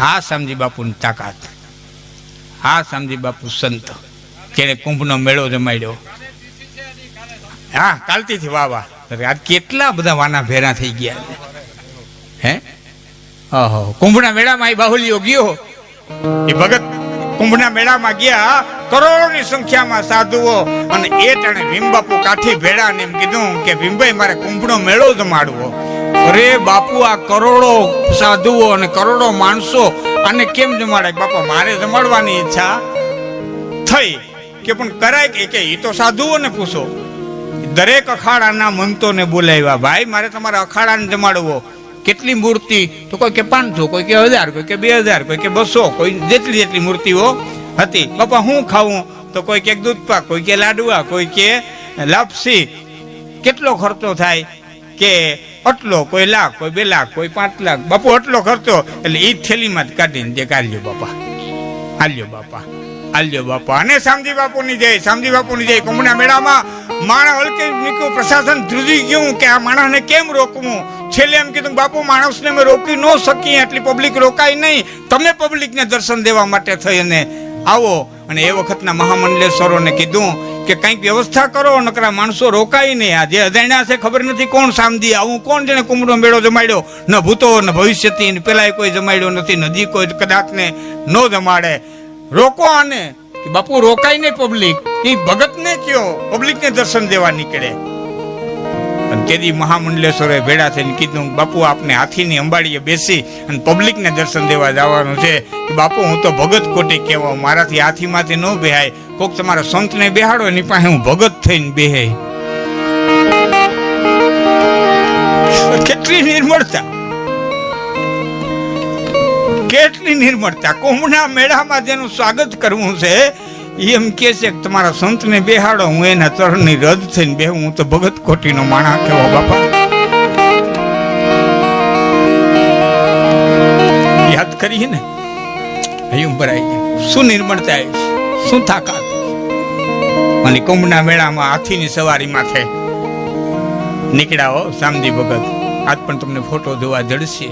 હા શામજી બાપુની તાકાત, હા શામજી બાપુ સંત જેને કુંભનો મેળો જમાડ્યો. હા કાલતીથી વાહ વાહ. આજ કેટલા બધા વાના ભેરા થઈ ગયા હે. ઓહો કુંભના મેળામાં એ બાહુલિયો ગયો, એ ભગત કુંભના મેળામાં ગયા, કરોડોની સંખ્યામાં સાધુઓ, અને એ ટાણે ભીમબાપુ કાઠી ભેળા ને એમ કીધું કે ભીમભાઈ મારે કુંભનો મેળો જમાડવો. અરે બાપુ આ કરોડો સાધુઓ અને કરોડો માણસો આને કેમ જમાડાય? બાપા મારે જમાડવાની ઈચ્છા થઈ કે પણ કરાય કે એ તો સાધુઓને પૂછો. દરેક અખાડાના મંતોને બોલાવ્યા, ભાઈ મારે તમારા અખાડાને જમાડવો. કેટલી મૂર્તિ? તો કોઈ કે 500, કોઈ કે 1000, કોઈ કે 2000, કોઈ કે 200, કોઈ જેટલી મૂર્તિઓ હતી. બાપા હું ખાવું? તો કોઈ કે દૂધપાક, કોઈ કે લાડવા, કોઈ કે લાપસી. કેટલો ખર્ચો થાય? કે આટલો, કોઈ લાખ, કોઈ 2 લાખ, કોઈ 5 લાખ. બાપુ આટલો ખર્ચો, એટલે એ થેલીમાં જ કાઢીને જે કાલ્યો બાપા, હાલ્યો બાપા, હાલ્યો બાપા. અને શામજી બાપુની જય, શામજી બાપુની જય. કુંભના મેળામાં માણસ હલકે નીકળ્યું, પ્રશાસન ધ્રુજી ગયું કે આ માણસને કેમ રોકવું. છેલ્લે એમ કીધું બાપુ માણસને અમે રોકી ન શકીએ, એટલી પબ્લિક રોકાય નહીં, તમે પબ્લિકને દર્શન દેવા માટે થઈ અને આવો. અને એ વખતના મહામંડલેશ્વરોને કીધું કે કંઈક વ્યવસ્થા કરો, નકરા માણસો રોકાય નહીં. આ જે અજાણ્યા છે ખબર નથી કોણ સામદી, આવું કોણ જેને કુંભનો મેળો જમાડ્યો? ન ભૂતો ન ભવિષ્યથી પેલા કોઈ જમાડ્યો નથી, નદી કોઈ કદાચ ને ન જમાડે. રોકો આને કે બાપુ રોકાય નહીં પબ્લિક. એ ભગતને કયો પબ્લિકને દર્શન દેવા નીકળે. અને તેથી મહામંડલેશ્વરે ભેળા થઈને કીધું બાપુ આપને હાથીની અંબાડીએ બેસી અને પબ્લિકને દર્શન દેવા જવાનું છે. કે બાપુ હું તો ભગત કોટી કહેવા, મારાથી હાથીમાંથી ન બેહાય. કોક તમારા સંતને બેહાડો એની પાસે હું ભગત થઈને બેહે. કેટલી નિર્મળતા, કેટલી નિર્મળતા. કુંભના મેળામાં જેનું સ્વાગત કરવું છે એમ કે છે કે તમારા સંતને બેહાડો, હું એના ચરણની રદ થઈને બેહું. હું તો ભગત કોટીનો માણા કેવો બાપા. યાદ કરીએ ને હૈયું ભરાઈ જાય. શું નિર્મળતા, શું તાકાત. અને કુંભના મેળામાં હાથીની સવારી માથે નીકળ્યા હો શામજી ભગત. આજ પણ તમને ફોટો જોવા જડશે.